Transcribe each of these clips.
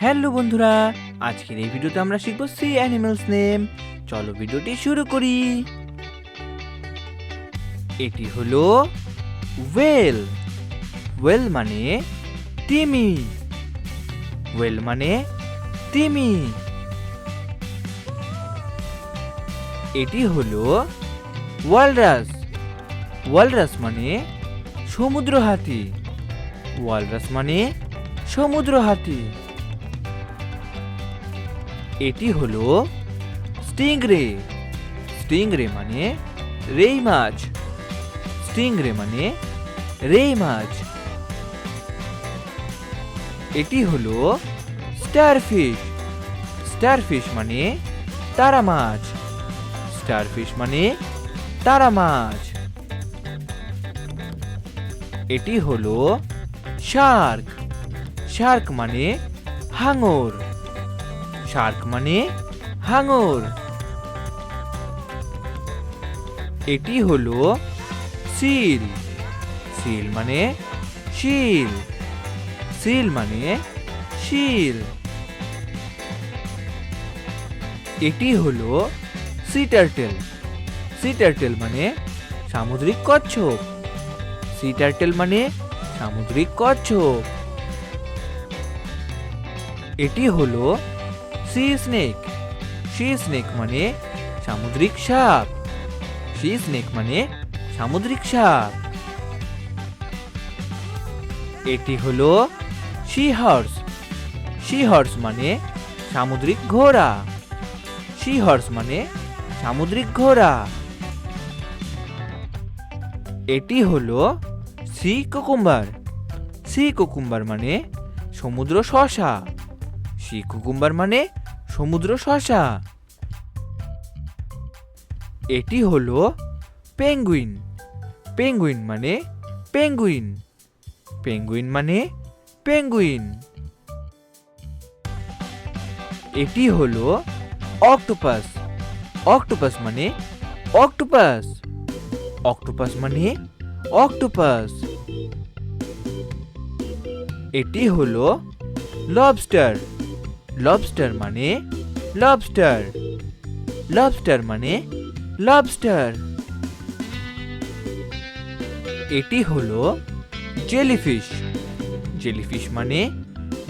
Hello বন্ধুরা, আজকের এই ভিডিওতে আমরা শিখব সি অ্যানিমালস নেম। চলো ভিডিওটি শুরু করি। এটি হলো ওয়েল। ওয়েল মানে তিমি। ওয়েল মানে তিমি। এটি হলো ওয়ালরাস। ওয়ালরাস মানে সমুদ্র হাতি। ওয়ালরাস মানে সমুদ্র হাতি। এটি হলো স্টিংরে। স্টিংরে মানে রেই মাছ। স্টিংরে মানে রেই মাছ। এটি হলো স্টারফিশ। স্টারফিশ মানে তারা মাছ। স্টারফিশ মানে তারা মাছ। এটি হলো শার্ক। শার্ক মানে হাঙর। শার্ক মানে হাঙর। এটি হলো সিল। সিল মানে শিল। সিল মানে শিল। এটি হলো সি টার্টেল। সি টার্টেল মানে সামুদ্রিক কচ্ছপ। সি টার্টেল মানে সামুদ্রিক কচ্ছপ। এটি হলো সি স্নেক। সি স্নেক মানে সামুদ্রিক সাপ। সি স্নেক মানে সামুদ্রিক সাপ। এটি হলো সি হর্স। সি হর্স মানে সামুদ্রিক ঘোড়া। সি হর্স মানে সামুদ্রিক ঘোড়া। এটি হলো সি কুকুম্বার। সি কুকুম্বার মানে সমুদ্র শসা। সি কুকুম্বার মানে সমুদ্র শসা। এটি হলো পেঙ্গুইন। পেঙ্গুইন মানে পেঙ্গুইন। পেঙ্গুইন মানে পেঙ্গুইন। এটি হলো অক্টোপাস। অক্টোপাস মানে অক্টোপাস। অক্টোপাস মানে অক্টোপাস। এটি হলো লবস্টার। লবস্টার মানে লবস্টার। লবস্টার মানে লবস্টার। এটি হলো জেলিফিশ। জেলিফিশ মানে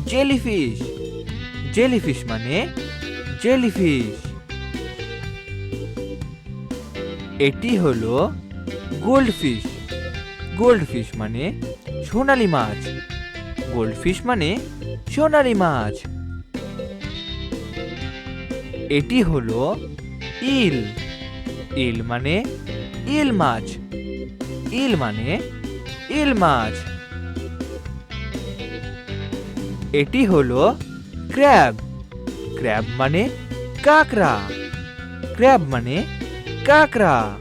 জেলিফিশ। জেলিফিশ মানে জেলিফিশ। এটি হলো গোল্ডফিশ। গোল্ডফিশ মানে সোনালী মাছ। গোল্ডফিশ মানে সোনালী মাছ। এটি হলো ইল। ইল মানে ইল মাছ। ইল মানে ইল মাছ। এটি হলো ক্র্যাব। ক্র্যাব মানে কাঁকড়া। ক্র্যাব মানে কাঁকড়া।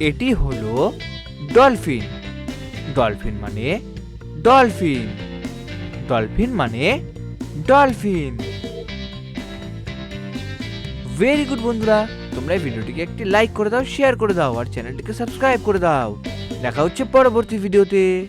এটি হলো ডলফিন। ডলফিন মানে ডলফিন। ডলফিন মানে ডলফিন। ভেরি গুড বন্ধুরা, তোমরা এই ভিডিওটিকে একটি লাইক করে দাও, শেয়ার করে দাও আর চ্যানেলটিকে সাবস্ক্রাইব করে দাও। দেখা হচ্ছে পরবর্তী ভিডিওতে।